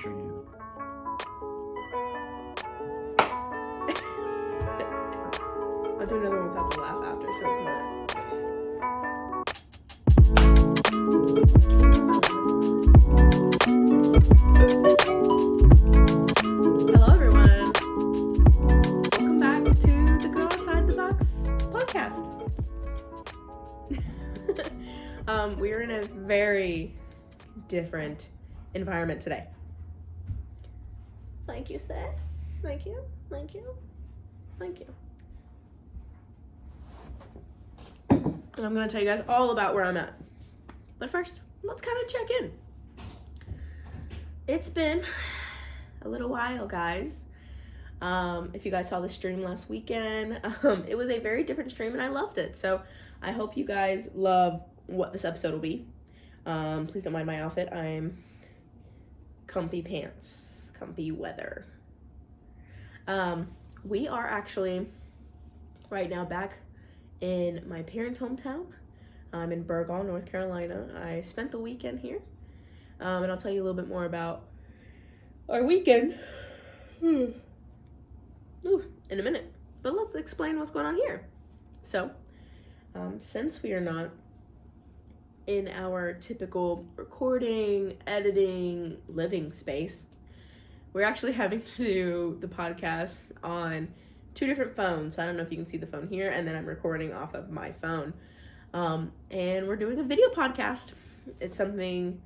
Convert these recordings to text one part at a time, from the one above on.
sure you. I'll do another one without the laugh after, so it's not. Hello, everyone. Welcome back to the Go Outside the Box podcast. We are in a very different environment today. Thank you, sir. Thank you. Thank you. Thank you. And I'm going to tell you guys all about where I'm at. But first, let's kind of check in. It's been a little while, guys. If you guys saw the stream last weekend, it was a very different stream and I loved it. So I hope you guys love what this episode will be. Please don't mind my outfit. I'm comfy pants, comfy weather. We are actually right now back in my parents' hometown. I'm in Burgaw, North Carolina. I spent the weekend here, and I'll tell you a little bit more about our weekend in a minute. But let's explain what's going on here. So, since we are not in our typical recording, editing, living space, we're actually having to do the podcast on two different phones. I don't know if you can see the phone here, and then I'm recording off of my phone. And we're doing a video podcast. It's something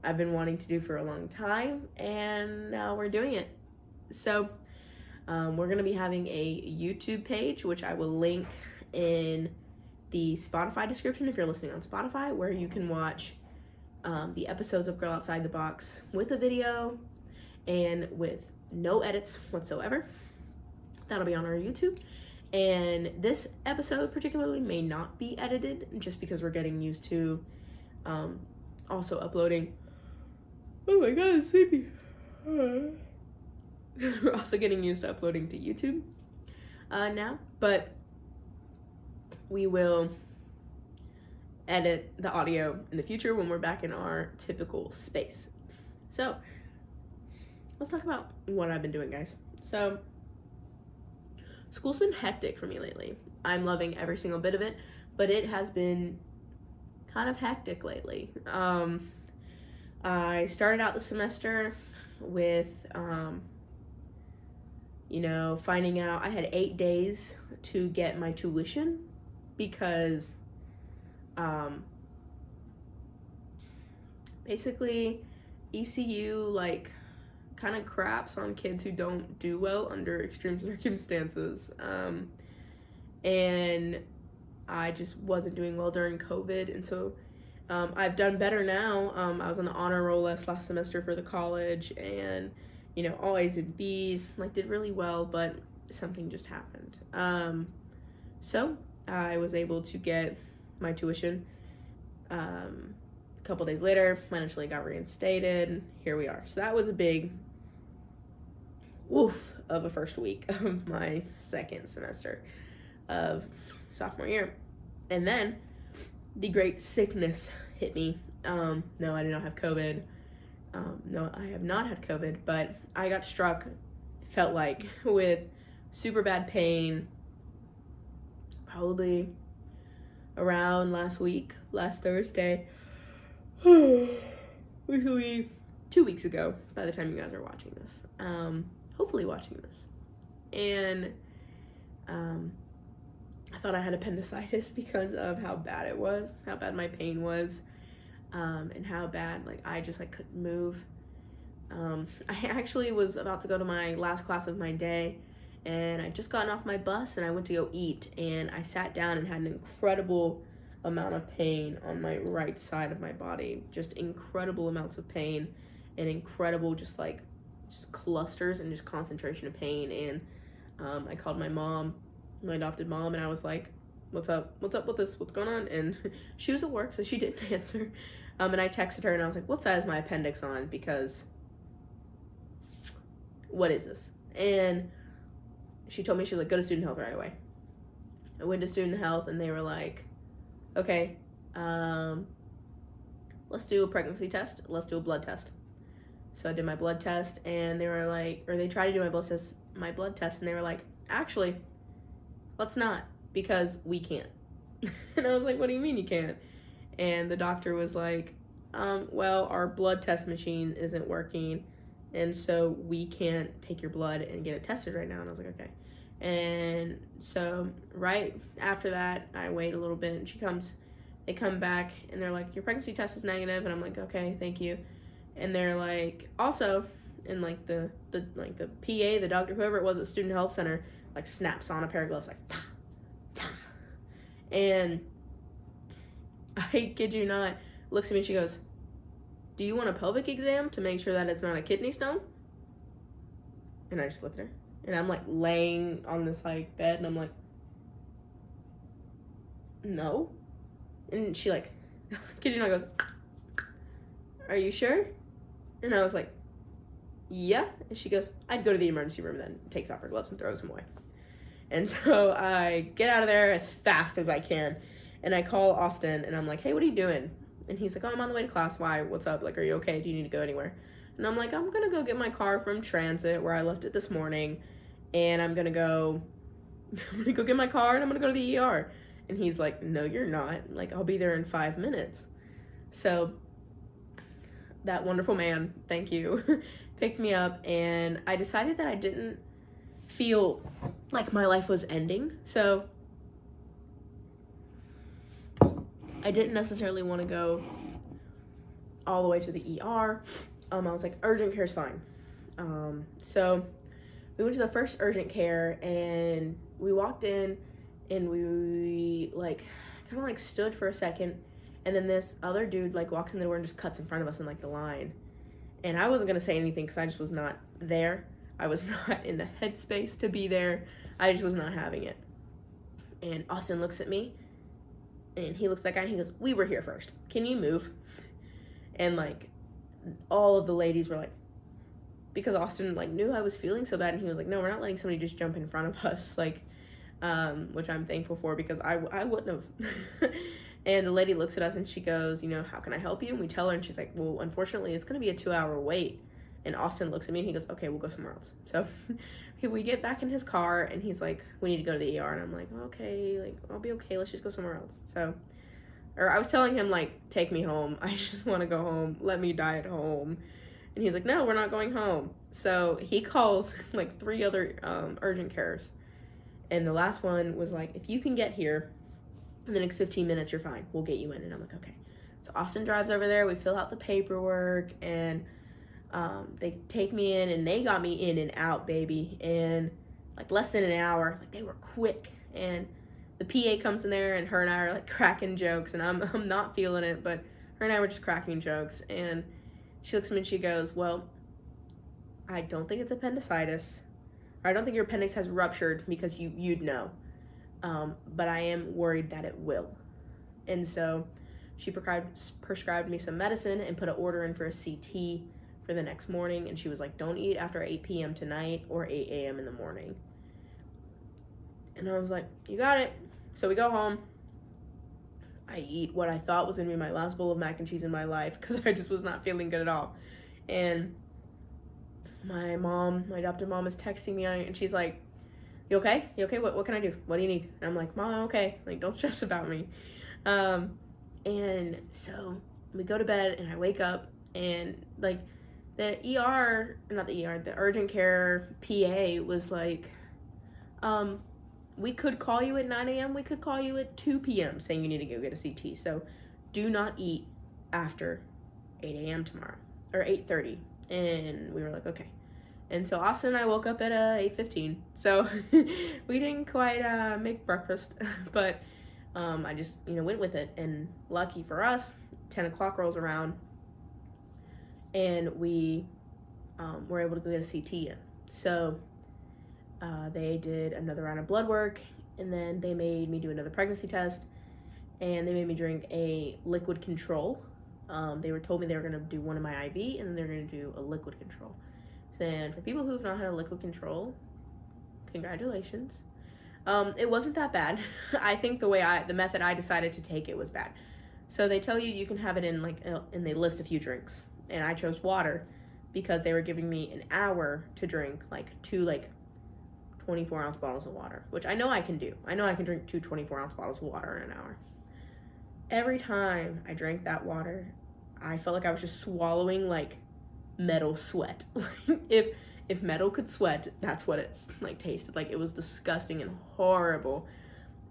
I've been wanting to do for a long time, and now we're doing it. So we're going to be having a YouTube page, which I will link in the Spotify description if you're listening on Spotify, where you can watch the episodes of Girl Outside the Box with a video and with no edits whatsoever. That'll be on our YouTube. And this episode particularly may not be edited, just because we're getting used to also uploading. Oh my god, I'm sleepy. We're also getting used to uploading to YouTube now, but we will edit the audio in the future when we're back in our typical space. So let's talk about what I've been doing, guys. So school's been hectic for me lately. I'm loving every single bit of it, but it has been kind of hectic lately. I started out the semester with, finding out I had 8 days to get my tuition because, basically ECU, kind of craps on kids who don't do well under extreme circumstances. And I just wasn't doing well during COVID, and so I've done better now. I was on the honor roll last semester for the college, and all A's and B's, did really well, but something just happened. So I was able to get my tuition. A couple days later, financially got reinstated, and here we are. So that was a big woof of a first week of my second semester of sophomore year. And then the great sickness hit me. No, I did not have COVID. No, I have not had COVID, but I got struck, felt like, with super bad pain probably around last Thursday. Usually 2 weeks ago by the time you guys are watching this. Hopefully watching this. And I thought I had appendicitis because of how bad it was, how bad my pain was, and how bad I just couldn't move. I actually was about to go to my last class of my day, and I just gotten off my bus and I went to go eat, and I sat down and had an incredible amount of pain on my right side of my body, just incredible amounts of pain, and incredible just clusters and just concentration of pain. And I called my mom, my adopted mom, and I was like, what's up with this, what's going on? And she was at work, so she didn't answer. And I texted her and I was like, what side is my appendix on, because what is this? And she told me, she was like, go to student health right away. I went to student health and they were like, okay, let's do a pregnancy test, let's do a blood test. So I did my blood test, and they were like, or they tried to do my blood test, and they were like, actually, let's not, because we can't. And I was like, what do you mean you can't? And the doctor was like, well, our blood test machine isn't working, and so we can't take your blood and get it tested right now. And I was like, okay. And so right after that, I wait a little bit, and they come back, and they're like, your pregnancy test is negative. And I'm like, okay, thank you. And they're like, also, and like the PA, the doctor, whoever it was at Student Health Center, like snaps on a pair of gloves, like, ta, ta. And I kid you not, looks at me and she goes, do you want a pelvic exam to make sure that it's not a kidney stone? And I just look at her, and I'm like laying on this like bed, and I'm like, no. And she like, kid you not, goes, are you sure? And I was like, yeah. And she goes, I'd go to the emergency room, and then takes off her gloves and throws them away. And so I get out of there as fast as I can, and I call Austin, and I'm like, hey, what are you doing? And he's like, oh, I'm on the way to class. Why? What's up? Like, are you okay? Do you need to go anywhere? And I'm like, I'm gonna go get my car from transit where I left it this morning, and I'm gonna go get my car, and I'm gonna go to the ER. And he's like, no, you're not. Like, I'll be there in 5 minutes. So that wonderful man, thank you, picked me up, and I decided that I didn't feel like my life was ending. So I didn't necessarily want to go all the way to the ER. I was like, urgent care is fine. So we went to the first urgent care, and we walked in, and we like kind of like stood for a second, and then this other dude like walks in the door and just cuts in front of us in like the line. And I wasn't gonna say anything because I just was not there. I was not in the headspace to be there. I just was not having it. And Austin looks at me, and he looks at that guy, and he goes, we were here first. Can you move? And like all of the ladies were like, because Austin like knew I was feeling so bad, and he was like, no, we're not letting somebody just jump in front of us, like, which I'm thankful for, because I wouldn't have. And the lady looks at us, and she goes, you know, how can I help you? And we tell her, and she's like, well, unfortunately, it's going to be a 2-hour wait. And Austin looks at me, and he goes, okay, we'll go somewhere else. So we get back in his car, and he's like, we need to go to the ER. And I'm like, okay, like, I'll be okay. Let's just go somewhere else. So, or I was telling him, like, take me home. I just want to go home. Let me die at home. And he's like, no, we're not going home. So he calls like 3 other urgent cares. And the last one was like, if you can get here in the next 15 minutes, you're fine. We'll get you in. And I'm like, okay. So Austin drives over there. We fill out the paperwork, and they take me in, and they got me in and out, baby. And like less than an hour, like they were quick. And the PA comes in there, and her and I are like cracking jokes, and I'm not feeling it, but her and I were just cracking jokes. And she looks at me and she goes, well, I don't think it's appendicitis. Or I don't think your appendix has ruptured, because you'd know. But I am worried that it will. And so she prescribed me some medicine and put an order in for a CT for the next morning. And she was like, don't eat after 8 p.m. tonight or 8 a.m. in the morning. And I was like, you got it. So we go home. I eat what I thought was going to be my last bowl of mac and cheese in my life, because I just was not feeling good at all. And my adopted mom is texting me, and she's like, you okay? You okay? What can I do? What do you need? And I'm like, Mom, I'm okay. Like, don't stress about me. And so we go to bed, and I wake up, and like the urgent care PA was like, we could call you at 9 a.m. We could call you at 2 p.m. saying you need to go get a CT. So do not eat after 8 a.m. tomorrow, or 8:30. And we were like, okay. And so Austin and I woke up at 8:15. So we didn't quite make breakfast, but I just, went with it. And lucky for us, 10 o'clock rolls around, and we were able to go get a CT in. So they did another round of blood work, and then they made me do another pregnancy test, and they made me drink a liquid control. They told me they were going to do one in my IV, and then they're going to do a liquid control. And for people who have not had a liquid control, congratulations. It wasn't that bad. I think the method I decided to take it was bad. So they tell you can have it in and they list a few drinks, and I chose water because they were giving me an hour to drink like 2 24-ounce bottles of water, which I know I can do. I know I can drink 2 24-ounce bottles of water in an hour. Every time I drank that water, I felt like I was just swallowing like metal sweat. if metal could sweat, that's what it like tasted like. It was disgusting and horrible.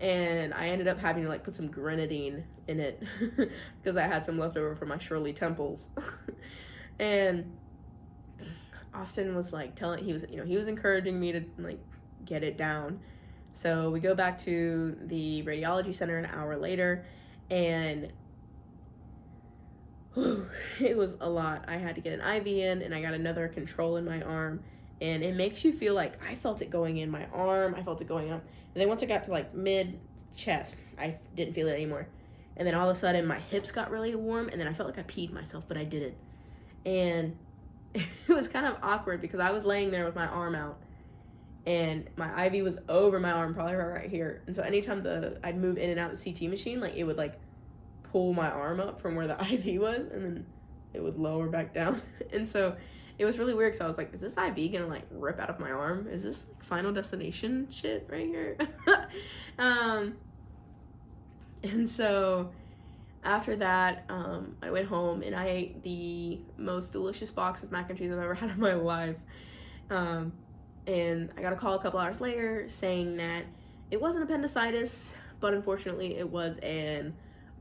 And I ended up having to like put some grenadine in it because I had some left over from my Shirley Temples. And Austin was like he was encouraging me to like get it down. So we go back to the radiology center an hour later, and it was a lot. I had to get an IV in, and I got another control in my arm, and it makes you feel like I felt it going in my arm, I felt it going up, and then once I got to like mid chest, I didn't feel it anymore. And then all of a sudden my hips got really warm, and then I felt like I peed myself, but I didn't. And it was kind of awkward because I was laying there with my arm out, and my IV was over my arm, probably right here. And so anytime I'd move in and out the CT machine, like it would like pull my arm up from where the IV was, and then it would lower back down. And so it was really weird, because I was like, is this IV gonna like rip out of my arm? Is this like Final Destination shit right here? And so after that, I went home and I ate the most delicious box of mac and cheese I've ever had in my life. And I got a call a couple hours later saying that it wasn't appendicitis, but unfortunately it was an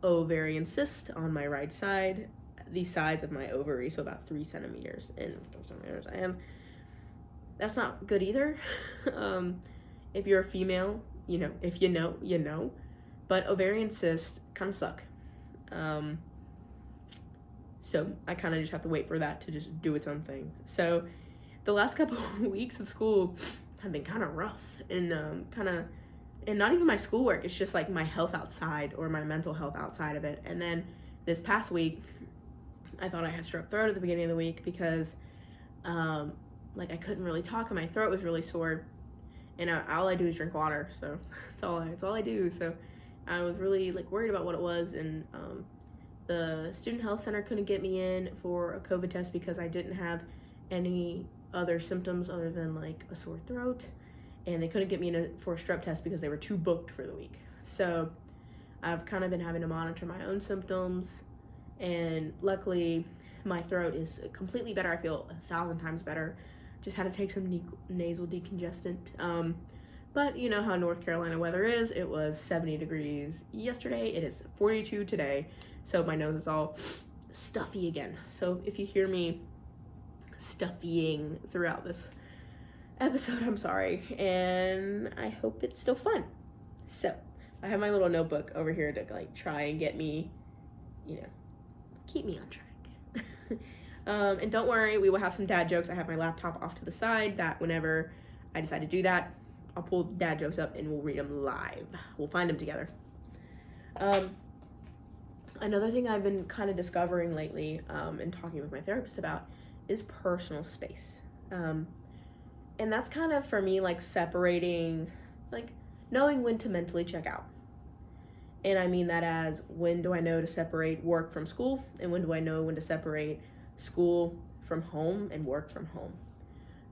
ovarian cyst on my right side, the size of my ovary, so about 3 centimeters in 4 centimeters. And that's not good either. If you're a female, you know, if you know, you know. But ovarian cysts kind of suck. So I kind of just have to wait for that to just do its own thing. So the last couple of weeks of school have been kind of rough, and and not even my schoolwork, it's just like my health outside, or my mental health outside of it. And then this past week, I thought I had strep throat at the beginning of the week because like I couldn't really talk and my throat was really sore, and all I do is drink water, so that's all I do. So I was really like worried about what it was, and the student health center couldn't get me in for a COVID test because I didn't have any other symptoms other than like a sore throat, and they couldn't get me in for a strep test because they were too booked for the week. So I've kind of been having to monitor my own symptoms, and luckily my throat is completely better. I feel 1,000 times better. Just had to take some nasal decongestant. But you know how North Carolina weather is. It was 70 degrees yesterday. It is 42 today. So my nose is all stuffy again. So if you hear me stuffying throughout this episode, I'm sorry. And I hope it's still fun. So I have my little notebook over here to like try and get me, you know, keep me on track. And don't worry, we will have some dad jokes. I have my laptop off to the side that whenever I decide to do that, I'll pull dad jokes up and we'll read them live. We'll find them together. Another thing I've been kind of discovering lately and talking with my therapist about is personal space. And that's kind of for me like separating, like knowing when to mentally check out. And I mean that as, when do I know to separate work from school, and when do I know when to separate school from home and work from home.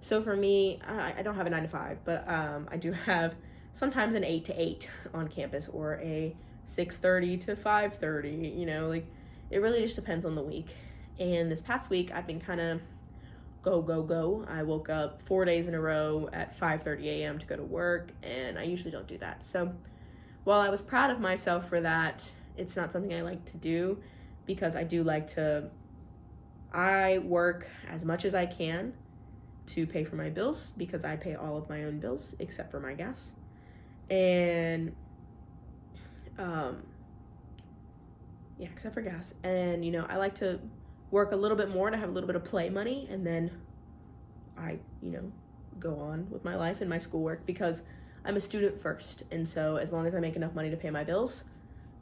So for me, I don't have a 9 to 5, but I do have sometimes an 8 to 8 on campus, or a 6:30 to 5:30, you know, like it really just depends on the week. And this past week I've been kind of go. I woke up 4 days in a row at 5:30 a.m. to go to work, and I usually don't do that. So while I was proud of myself for that, it's not something I like to do, because I work as much as I can to pay for my bills, because I pay all of my own bills except for my gas. And yeah, except for gas. And you know, I like to work a little bit more to have a little bit of play money, and then I, you know, go on with my life and my schoolwork, because I'm a student first. And so as long as I make enough money to pay my bills,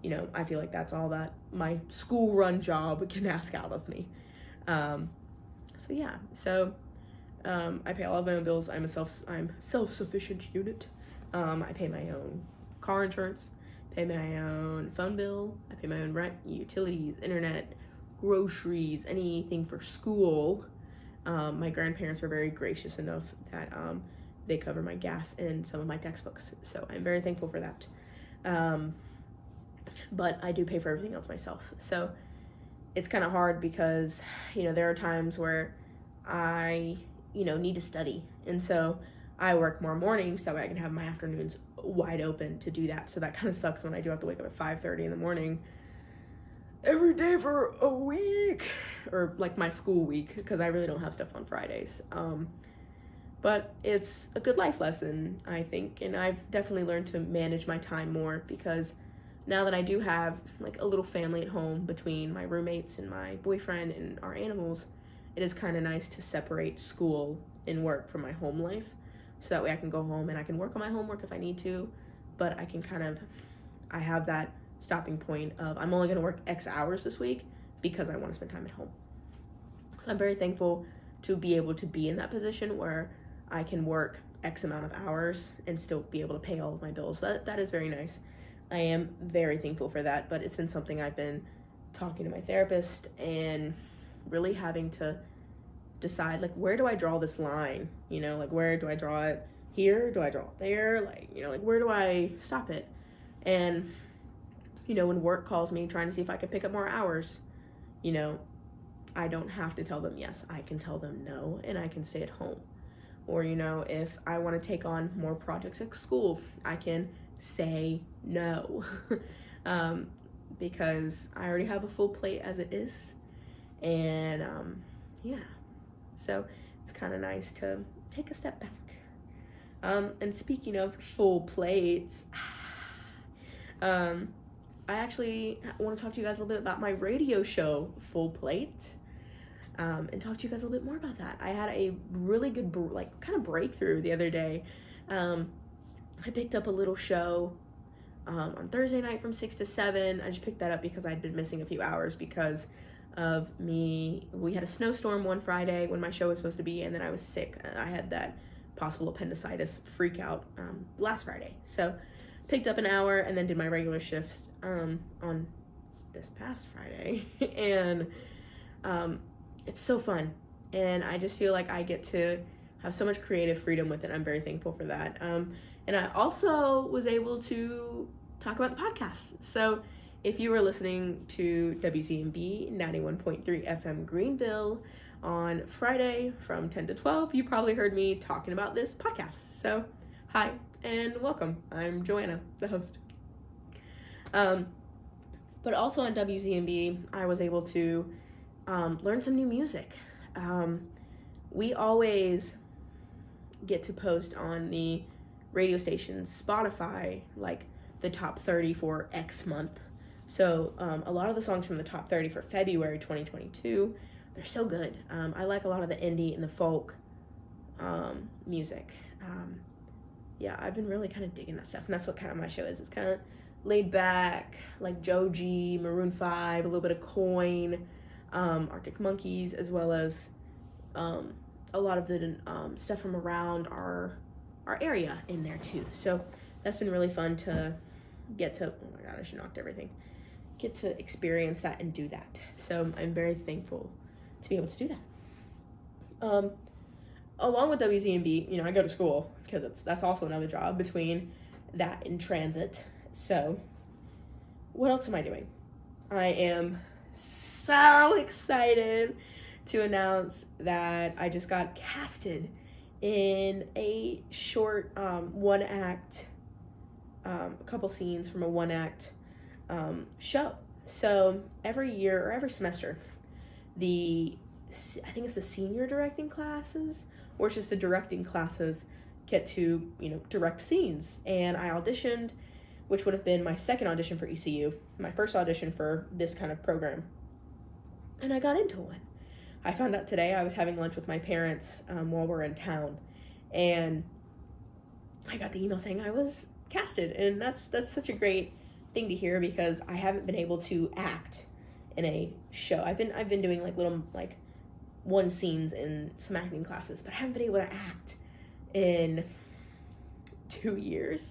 you know, I feel like that's all that my school run job can ask out of me. So yeah, so I pay all of my own bills. I'm self-sufficient unit. I pay my own car insurance, pay my own phone bill, I pay my own rent, utilities, internet, groceries, anything for school. My grandparents are very gracious enough that they cover my gas and some of my textbooks, so I'm very thankful for that. But I do pay for everything else myself, so it's kind of hard because, there are times where I, need to study, and so I work more mornings, that way I can have my afternoons wide open to do that. So that kind of sucks when I do have to wake up at 5:30 in the morning every day for a week, or like my school week, because I really don't have stuff on Fridays. But it's a good life lesson, I think, and I've definitely learned to manage my time more, because now that I do have like a little family at home between my roommates and my boyfriend and our animals, it is kind of nice to separate school and work from my home life, so that way I can go home and I can work on my homework if I need to, but I can I have that stopping point of I'm only going to work X hours this week because I want to spend time at home. So I'm very thankful to be able to be in that position where I can work X amount of hours and still be able to pay all of my bills. That is very nice. I am very thankful for that, but it's been something I've been talking to my therapist and really having to decide, like, where do I draw this line? Like, where do I draw it here? Do I draw it there? Like, where do I stop it? And, when work calls me trying to see if I can pick up more hours, I don't have to tell them yes. I can tell them no, and I can stay at home. Or, if I want to take on more projects at school, I can say no. Because I already have a full plate as it is. And, yeah. So it's kind of nice to take a step back. And speaking of full plates, I actually want to talk to you guys a little bit about my radio show, Full Plate, and talk to you guys a little bit more about that. I had a really good, kind of breakthrough the other day. I picked up a little show on Thursday night from 6 to 7. I just picked that up because I'd been missing a few hours because of me. We had a snowstorm one Friday when my show was supposed to be, and then I was sick. I had that possible appendicitis freak out last Friday. So picked up an hour and then did my regular shifts on this past Friday. And it's so fun. And I just feel like I get to have so much creative freedom with it. I'm very thankful for that. And I also was able to talk about the podcast. So if you were listening to WZMB 91.3 FM Greenville on Friday from 10 to 12, you probably heard me talking about this podcast. So hi and welcome. I'm Joanna, the host. But also on WZMB, I was able to learn some new music. We always get to post on the radio station's Spotify, like the top 30 for X month. So a lot of the songs from the top 30 for February 2022, they're so good. I like a lot of the indie and the folk music. Yeah, I've been really kind of digging that stuff, and that's what kind of my show is. It's kind of laid back, like Joji, Maroon 5, a little bit of Coin, Arctic Monkeys, as well as a lot of the stuff from around our area in there too. So that's been really fun to get to, oh my god, I just knocked everything, get to experience that and do that. So I'm very thankful to be able to do that. Along with WZMB, I go to school because that's also another job between that and transit. So what else am I doing? I am so excited to announce that I just got casted in a short one-act, a couple scenes from a one-act show. So every year or every semester, I think it's the senior directing classes, or it's just the directing classes, get to, direct scenes. And I auditioned, which would have been my second audition for ECU, my first audition for this kind of program. And I got into one. I found out today. I was having lunch with my parents while we're in town, and I got the email saying I was casted, and that's such a great thing to hear, because I haven't been able to act in a show. I've been doing little one scenes in some acting classes, but I haven't been able to act in 2 years,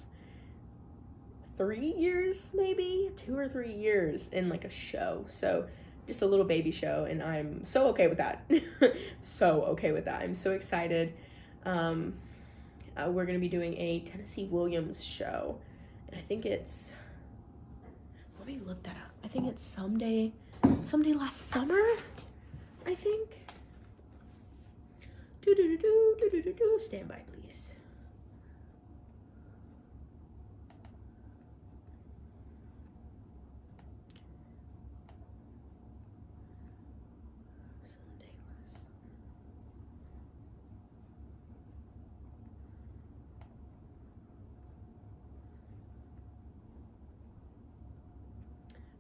3 years, maybe 2 or 3 years in a show. So just a little baby show, and I'm so okay with that. So okay with that. I'm so excited. We're going to be doing a Tennessee Williams show, and I think it's, let me look that up. I think it's someday last summer, I think. Stand by, please.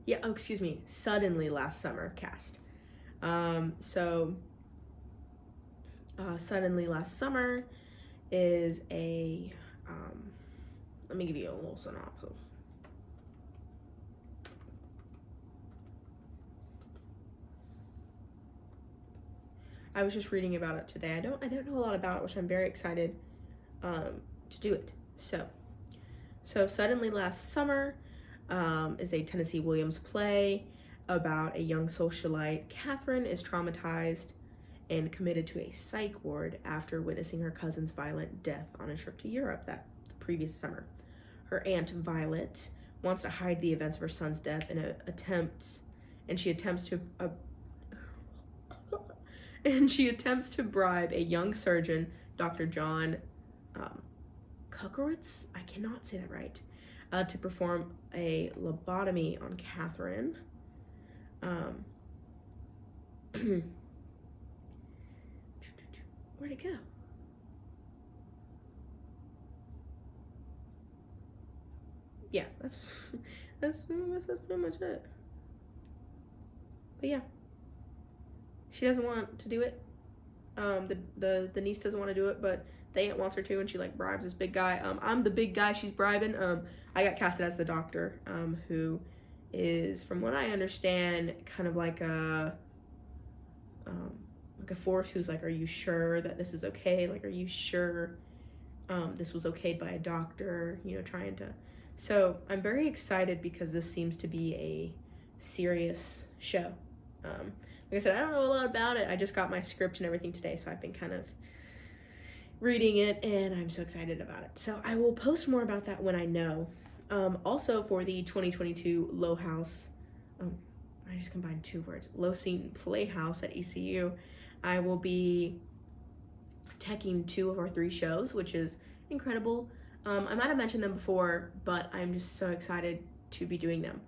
Yeah, oh, excuse me, Suddenly Last Summer cast. Suddenly Last Summer is a, let me give you a little synopsis. I was just reading about it today. I don't know a lot about it, which I'm very excited to do it. So Suddenly Last Summer is a Tennessee Williams play about a young socialite. Catherine is traumatized and committed to a psych ward after witnessing her cousin's violent death on a trip to Europe that previous summer. Her aunt Violet wants to hide the events of her son's death and she attempts to bribe a young surgeon, Dr. John Kuckerowitz, I cannot say that right, to perform a lobotomy on Catherine. Where'd it go? Yeah, that's pretty much it. But yeah, she doesn't want to do it. The niece doesn't want to do it, but the aunt wants her to, and she like bribes this big guy. I'm the big guy she's bribing. I got casted as the doctor, who is, from what I understand, kind of like a force who's like, are you sure that this is okay? Like, are you sure this was okayed by a doctor? You know, trying to. So I'm very excited because this seems to be a serious show. Like I said, I don't know a lot about it. I just got my script and everything today, so I've been kind of reading it, and I'm so excited about it. So I will post more about that when I know. Also for the 2022 Low House, I just combined two words, Low Scene Playhouse at ECU, I will be teching 2 of our 3 shows, which is incredible. I might have mentioned them before, but I'm just so excited to be doing them.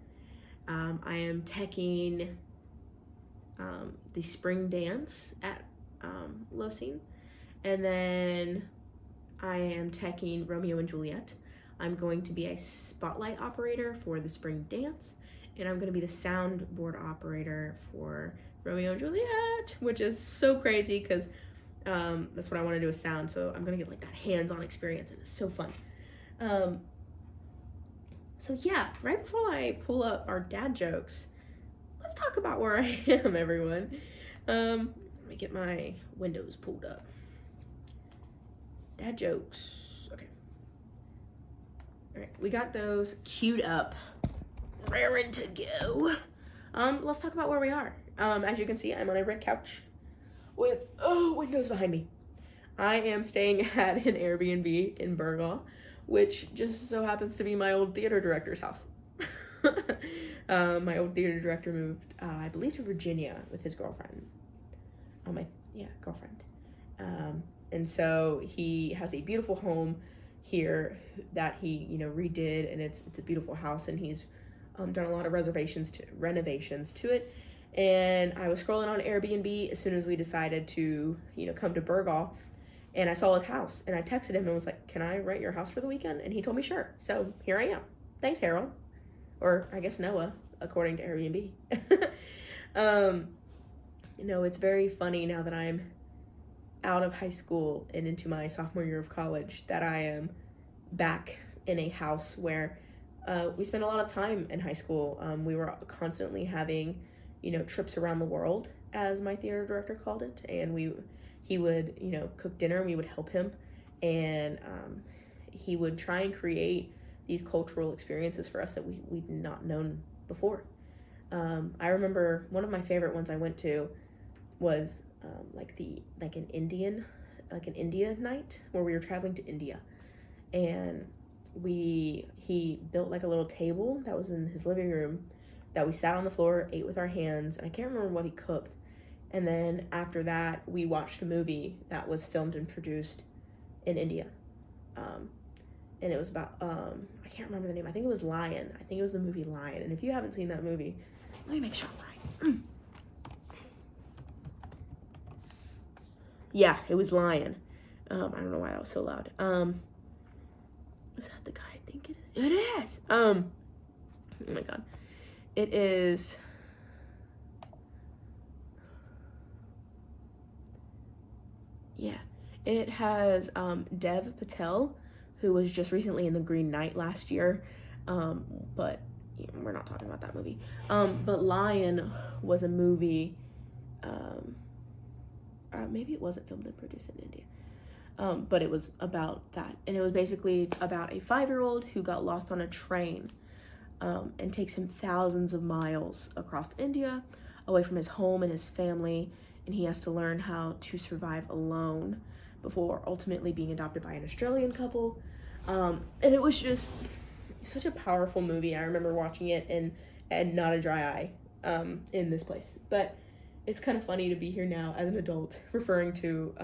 I am teching the spring dance at Low Scene, and then I am teching Romeo and Juliet. I'm going to be a spotlight operator for the spring dance, and I'm going to be the soundboard operator for Romeo and Juliet, which is so crazy because that's what I want to do with sound, so I'm going to get like that hands-on experience, and it's so fun. So yeah, right before I pull up our dad jokes, let's talk about where I am, everyone. Let me get my windows pulled up. Dad jokes. Okay. All right, we got those queued up, raring to go. Let's talk about where we are. As you can see, I'm on a red couch with windows behind me. I am staying at an Airbnb in Burgaw, which just so happens to be my old theater director's house. My old theater director moved, I believe, to Virginia with his girlfriend. Girlfriend. And so he has a beautiful home here that he, redid, and it's a beautiful house, and he's done a lot of renovations to it. And I was scrolling on Airbnb as soon as we decided to, come to Burgaw, and I saw his house, and I texted him and was like, can I rent your house for the weekend? And he told me sure. So here I am. Thanks, Harold. Or I guess Noah, according to Airbnb. It's very funny now that I'm out of high school and into my sophomore year of college that I am back in a house where we spent a lot of time in high school. We were constantly having, trips around the world, as my theater director called it, and he would, cook dinner, and we would help him, and he would try and create these cultural experiences for us that we'd not known before. I remember one of my favorite ones I went to was like an India night where we were traveling to India, and he built like a little table that was in his living room that we sat on the floor, ate with our hands, and I can't remember what he cooked. And then after that, we watched a movie that was filmed and produced in India. And it was about, I can't remember the name. I think it was Lion. I think it was the movie Lion. And if you haven't seen that movie, let me make sure I'm right. Yeah, it was Lion. I don't know why that was so loud. Is that the guy I think it is? It is! Oh my god. It is... Yeah. It has Dev Patel, who was just recently in The Green Knight last year. But we're not talking about that movie. But Lion was a movie... maybe it wasn't filmed and produced in India. But it was about that. And it was basically about a 5-year-old who got lost on a train and takes him thousands of miles across India, away from his home and his family, and he has to learn how to survive alone before ultimately being adopted by an Australian couple. And it was just such a powerful movie. I remember watching it and not a dry eye in this place. But it's kind of funny to be here now as an adult referring to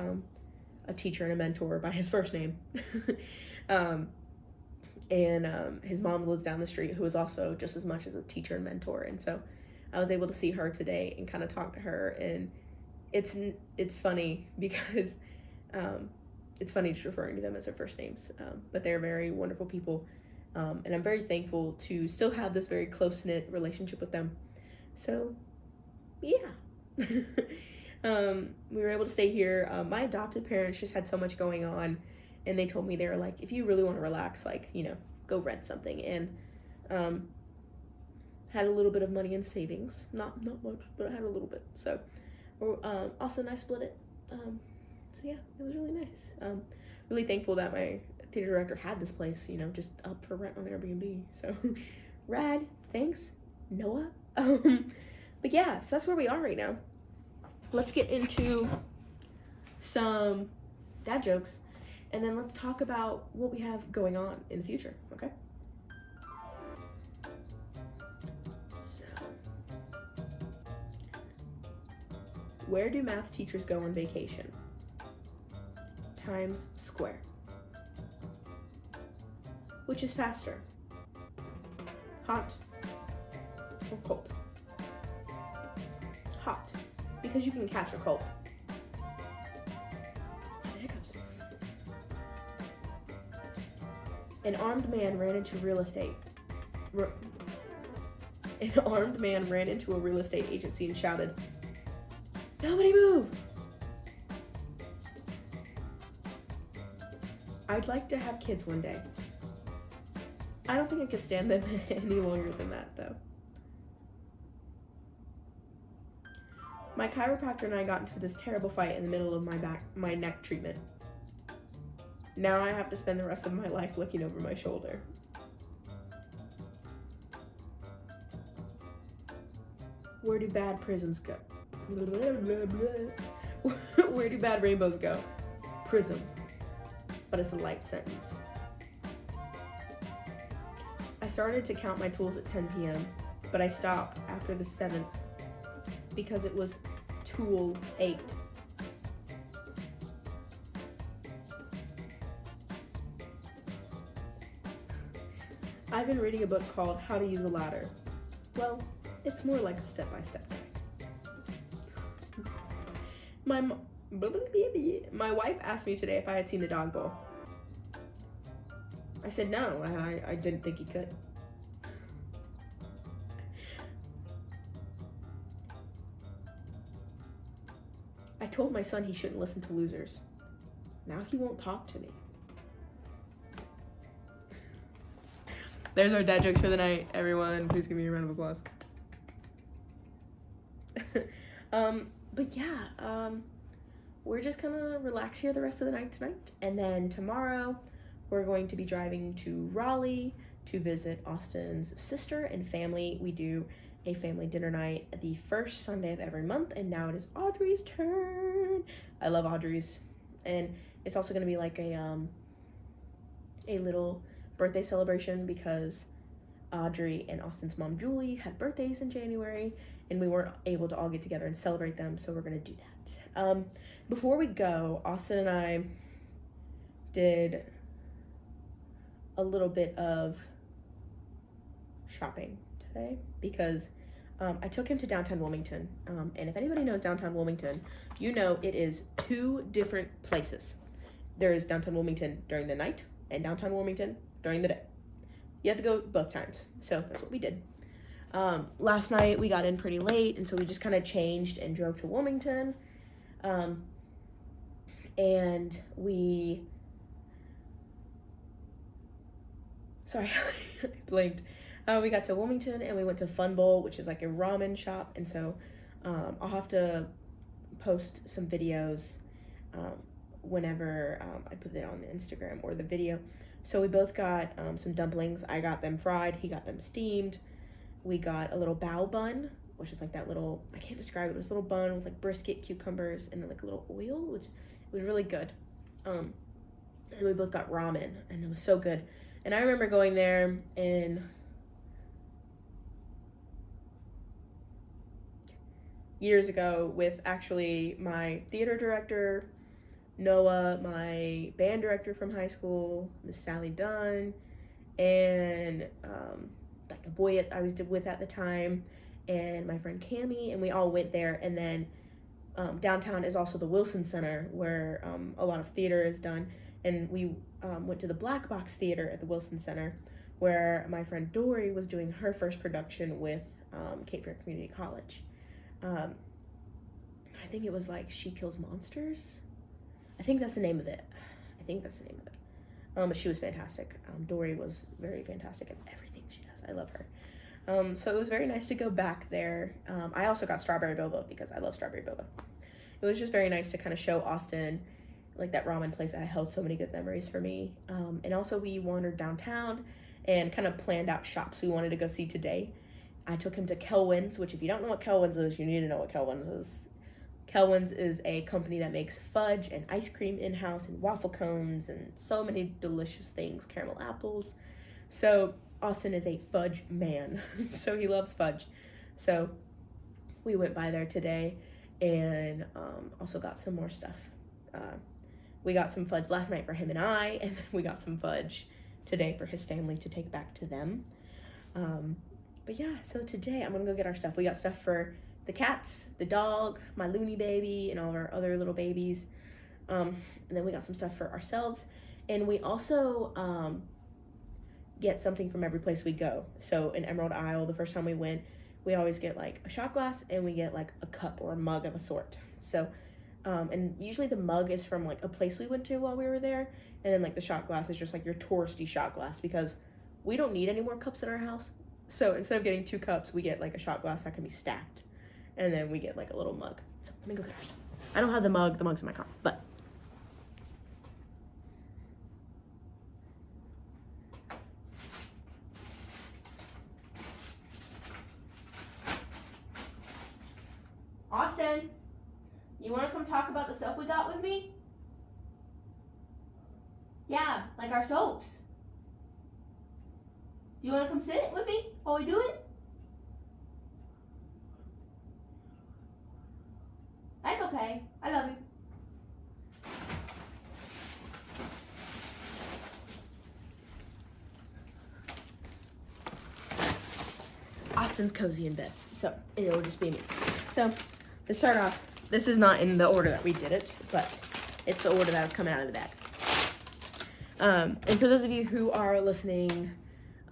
a teacher and a mentor by his first name. And his mom lives down the street, who is also just as much as a teacher and mentor. And so I was able to see her today and kind of talk to her. And it's funny because it's funny just referring to them as their first names. But they're very wonderful people. And I'm very thankful to still have this very close-knit relationship with them. So, yeah. We were able to stay here. My adopted parents just had so much going on, and they told me, they were like, if you really want to relax, like, go rent something. And had a little bit of money in savings, not much, but I had a little bit. So also, and I split it. So yeah, it was really nice. Really thankful that my theater director had this place, just up for rent on Airbnb. So rad. Thanks, Noah. But yeah, so that's where we are right now. Let's get into some dad jokes, and then let's talk about what we have going on in the future, okay? So, where do math teachers go on vacation? Times Square. Which is faster? Hot or cold? Hot, because you can catch a cold. An armed man ran into real estate. An armed man ran into a real estate agency and shouted, "Nobody move!" I'd like to have kids one day. I don't think I could stand them any longer than that, though. My chiropractor and I got into this terrible fight in the middle of my neck treatment. Now I have to spend the rest of my life looking over my shoulder. Where do bad prisms go? Where do bad rainbows go? Prism. But it's a light sentence. I started to count my tools at 10 p.m., but I stopped after the 7th because it was tool 8. I've been reading a book called How to Use a Ladder. Well, it's more like a step-by-step guide. My wife asked me today if I had seen the dog bowl. I said no, I didn't think he could. I told my son he shouldn't listen to losers. Now he won't talk to me. There's our dad jokes for the night, everyone. Please give me a round of applause. But yeah, we're just gonna relax here the rest of the night tonight. And then tomorrow, we're going to be driving to Raleigh to visit Austin's sister and family. We do a family dinner night the first Sunday of every month, and now it is Audrey's turn. I love Audrey's, and it's also going to be like a little birthday celebration because Audrey and Austin's mom Julie had birthdays in January, and we weren't able to all get together and celebrate them, so we're going to do that. Before we go, Austin and I did a little bit of shopping today because I took him to downtown Wilmington, and if anybody knows downtown Wilmington, you know it is two different places. There is downtown Wilmington during the night and downtown Wilmington during the day. You have to go both times, so that's what we did. Last night we got in pretty late, and so we just kind of changed and drove to Wilmington, and we, sorry, I blinked. We got to Wilmington and we went to Fun Bowl, which is like a ramen shop, and so I'll have to post some videos whenever I put it on the Instagram or the video. So we both got some dumplings. I got them fried, he got them steamed. We got a little bao bun, which is like that little, I can't describe it, it was a little bun with like brisket, cucumbers, and then like a little oil, which was really good. And we both got ramen, and it was so good. And I remember going there in years ago with actually my theater director, Noah, my band director from high school, Miss Sally Dunn, and like a boy I was with at the time, and my friend Cammie, and we all went there. And then downtown is also the Wilson Center, where a lot of theater is done, and we went to the Black Box Theater at the Wilson Center, where my friend Dory was doing her first production with Cape Fear Community College. I think it was like She Kills Monsters. I think that's the name of it. But she was fantastic. Dory was very fantastic at everything she does. I love her. So it was very nice to go back there. I also got strawberry boba because I love strawberry boba. It was just very nice to kind of show Austin like that ramen place that held so many good memories for me. And also we wandered downtown and kind of planned out shops we wanted to go see today. I took him to Kelwin's, which if you don't know what Kelwin's is, you need to know what Kelwin's is. Kelwin's is a company that makes fudge and ice cream in-house and waffle cones and so many delicious things, caramel apples. So Austin is a fudge man, so he loves fudge. So we went by there today and also got some more stuff. We got some fudge last night for him and I, and then we got some fudge today for his family to take back to them. But yeah, so today I'm gonna go get our stuff. We got stuff for the cats, the dog, my loony baby, and all of our other little babies. And then we got some stuff for ourselves. And we also get something from every place we go. So in Emerald Isle, the first time we went, we always get like a shot glass, and we get like a cup or a mug of a sort. So, and usually the mug is from like a place we went to while we were there. And then like the shot glass is just like your touristy shot glass, because we don't need any more cups in our house. So instead of getting 2 cups, we get like a shot glass that can be stacked. And then we get like a little mug. So let me go get our stuff. I don't have the mug's in my car, but. Austin, you wanna come talk about the stuff we got with me? Yeah, like our soaps. Do you wanna come sit with me while we do it? That's okay. I love you. Austin's cozy in bed, so it'll just be me. So to start off, this is not in the order that we did it, but it's the order that was coming out of the bag. And for those of you who are listening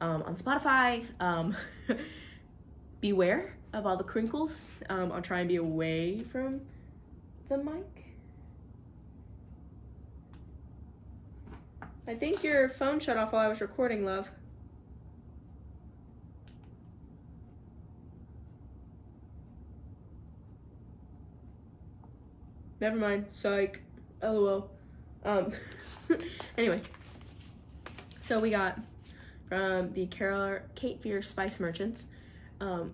on Spotify, beware of all the crinkles. I'll try and be away from the mic. I think your phone shut off while I was recording, love. Never mind, psych, LOL. Anyway, so we got from the Cape Fear Spice Merchants,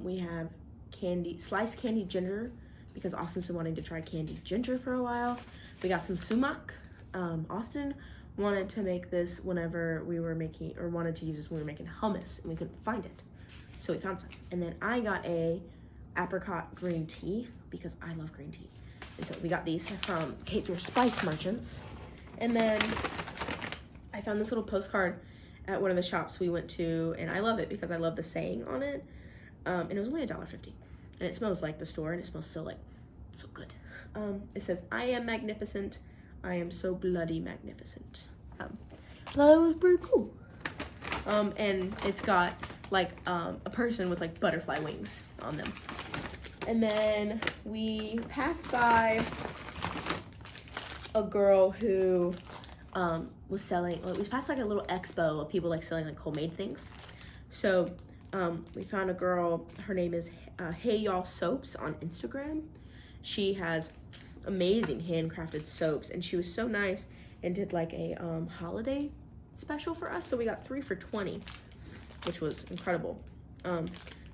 We have sliced candy ginger, because Austin's been wanting to try candied ginger for a while. We got some sumac. Austin wanted to make this whenever we were making, or wanted to use this when we were making hummus, and we couldn't find it. So we found some. And then I got a apricot green tea, because I love green tea. And so we got these from Cape Fear Spice Merchants. And then I found this little postcard at one of the shops we went to, and I love it because I love the saying on it. And it was only $1.50. And it smells like the store, and it smells so good. It says, "I am magnificent. I am so bloody magnificent." I thought it was pretty cool. And it's got like a person with like butterfly wings on them. And then we passed by a girl who was selling, we passed like a little expo of people like selling like homemade things. So we found a girl, her name is Yall Soaps on Instagram. She has amazing handcrafted soaps, and she was so nice and did like a holiday special for us. So we got 3 for $20, which was incredible.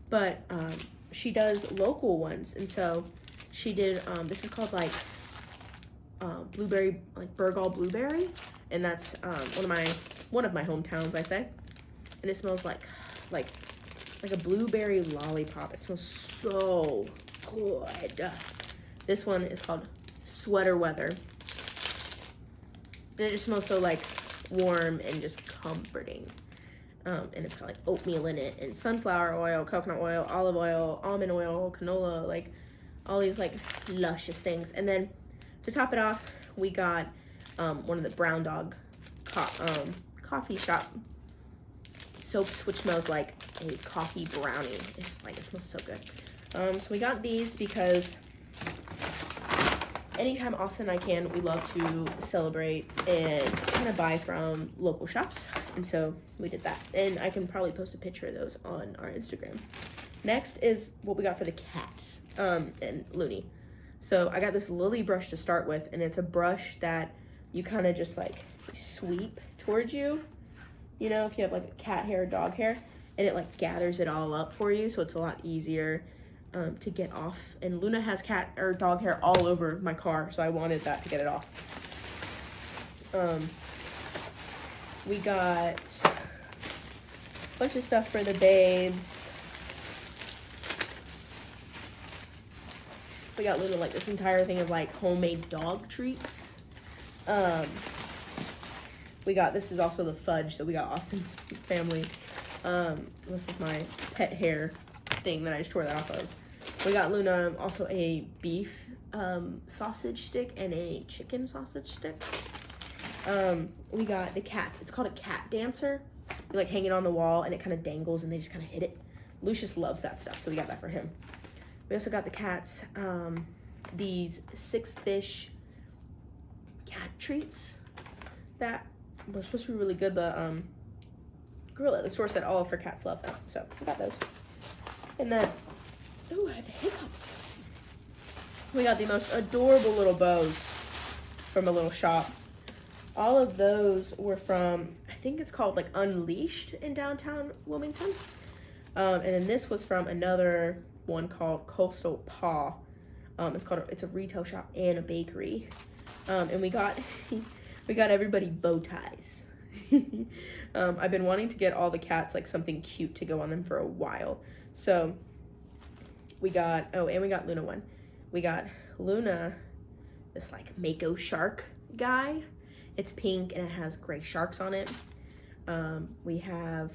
But she does local ones, and so she did, this is called like blueberry, like Burgall blueberry, and that's one of my hometowns, I say. And it smells like a blueberry lollipop. It smells so good. This one is called Sweater Weather. And it just smells so like warm and just comforting. And it's got like oatmeal in it, and sunflower oil, coconut oil, olive oil, almond oil, canola, like all these like luscious things. And then to top it off, we got one of the Brown Dog coffee shop soaps, which smells like a coffee brownie. It smells so good. So we got these because anytime Austin and I can, we love to celebrate and kind of buy from local shops. And so we did that. And I can probably post a picture of those on our Instagram. Next is what we got for the cats and Looney. So I got this Lily brush to start with, and it's a brush that you kind of just like sweep towards you. You know, if you have like a cat hair, dog hair, and it like gathers it all up for you, so it's a lot easier to get off. And Luna has cat or dog hair all over my car, so I wanted that to get it off. We got a bunch of stuff for the babes. We got Luna like this entire thing of like homemade dog treats. This is also the fudge that we got Austin's family. This is my pet hair thing that I just tore that off of. We got Luna also a beef sausage stick and a chicken sausage stick. We got the cats. It's called a cat dancer. You like hang it on the wall and it kind of dangles and they just kind of hit it. Lucius loves that stuff, so we got that for him. We also got the cats these 6-fish cat treats that were supposed to be really good. The girl at the store said all of her cats love them, so we got those. And then, oh, I have the hiccups. We got the most adorable little bows from a little shop. All of those were from, I think it's called like Unleashed in downtown Wilmington. And then this was from another one called Coastal Paw. It's a retail shop and a bakery. And we got everybody bow ties. I've been wanting to get all the cats like something cute to go on them for a while. So we got Luna one. We got Luna this like Mako shark guy. It's pink and it has gray sharks on it. We have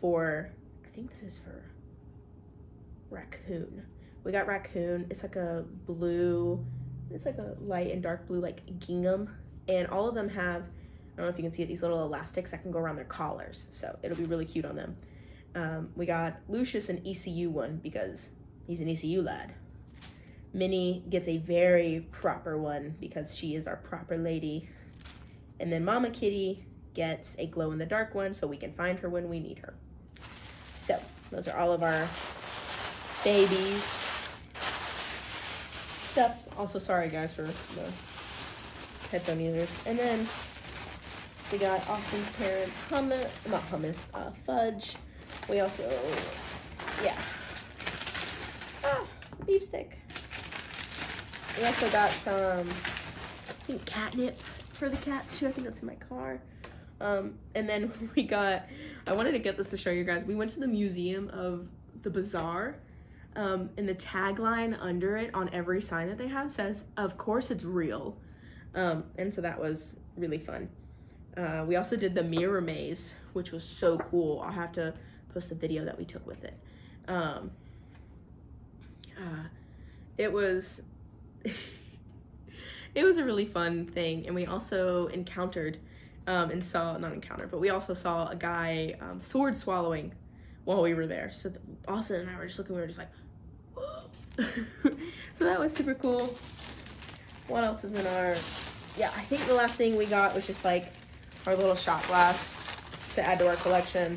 I think this is for Raccoon. We got Raccoon. It's like a light and dark blue like gingham. And all of them have, I don't know if you can see it, these little elastics that can go around their collars. So it'll be really cute on them. We got Lucius an ECU one because he's an ECU lad. Minnie gets a very proper one because she is our proper lady. And then Mama Kitty gets a glow-in-the-dark one so we can find her when we need her. So those are all of our babies stuff. Also, sorry guys for the headphone users. And then we got Austin's parents fudge. We also yeah. Beef stick. We also got some, I think, catnip for the cats too. I think that's in my car. And then we got, I wanted to get this to show you guys. We went to the Museum of the Bazaar, and the tagline under it on every sign that they have says, "Of course it's real." And so that was really fun. We also did the mirror maze, which was so cool. I'll have to post a video that we took with it. It was it was a really fun thing, and we also encountered we also saw a guy sword swallowing while we were there. So Austin and I were just looking, we were just like, whoa. So that was super cool. What else is in our, yeah, I think the last thing we got was just like our little shot glass to add to our collection,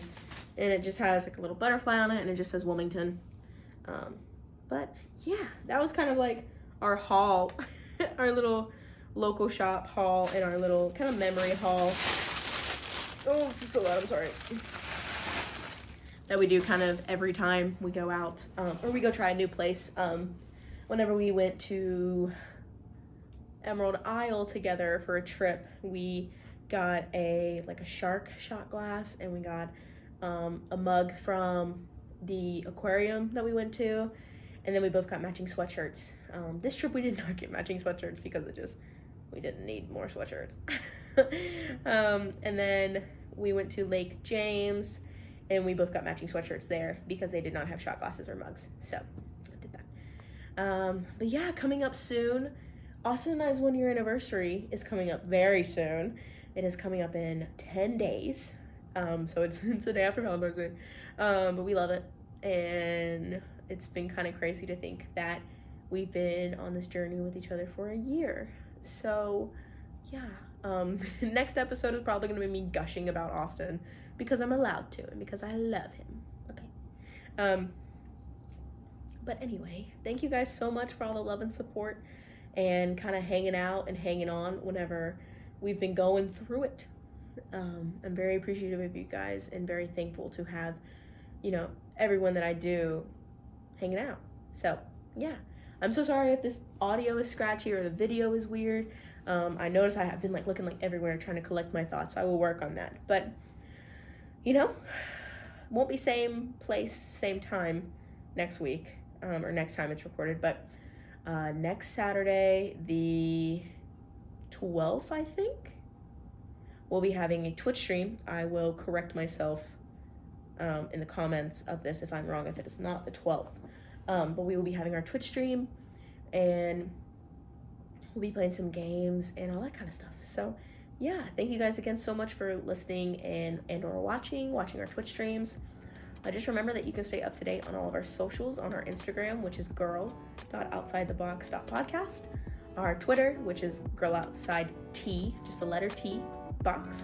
and it just has like a little butterfly on it, and it just says Wilmington. But yeah, that was kind of like our haul, our little local shop haul, and our little kind of memory haul. Oh, this is so loud, I'm sorry. That we do kind of every time we go out, or we go try a new place. Whenever we went to Emerald Isle together for a trip, we got a shark shot glass, and we got a mug from the aquarium that we went to, and then we both got matching sweatshirts. This trip we did not get matching sweatshirts because we didn't need more sweatshirts. And then we went to Lake James, and we both got matching sweatshirts there because they did not have shot glasses or mugs. So I did that. But yeah, coming up soon, Austin and I's 1-year anniversary is coming up very soon. It is coming up in 10 days. So it's the day after Valentine's Day. But we love it. And it's been kind of crazy to think that we've been on this journey with each other for a year. So yeah, next episode is probably going to be me gushing about Austin because I'm allowed to and because I love him. Okay. But anyway, thank you guys so much for all the love and support and kind of hanging out and hanging on whenever we've been going through it. I'm very appreciative of you guys and very thankful to have, everyone that I do hanging out. So yeah, I'm so sorry if this audio is scratchy or the video is weird. I noticed I have been looking everywhere trying to collect my thoughts. So I will work on that. But won't be same place, same time next week, or next time it's recorded. But next Saturday, the 12th, I think, we'll be having a Twitch stream. I will correct myself in the comments of this if I'm wrong, if it is not the 12th. But we will be having our Twitch stream, and we'll be playing some games and all that kind of stuff. So yeah, thank you guys again so much for listening and or watching our Twitch streams. Just remember that you can stay up to date on all of our socials on our Instagram, which is girl.outsidethebox.podcast, our Twitter, which is girloutsidet, just the letter T, box,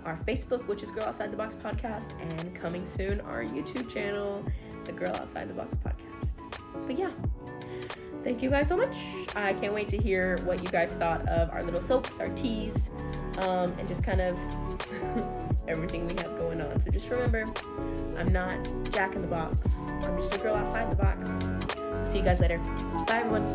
our Facebook, which is Girl Outside the Box Podcast, and coming soon, our YouTube channel, the Girl Outside the Box Podcast. But yeah, thank you guys so much. I can't wait to hear what you guys thought of our little soaps, our teas, and just kind of everything we have going on. So just remember, I'm not Jack in the Box. I'm just a girl outside the box. See you guys later. Bye, everyone.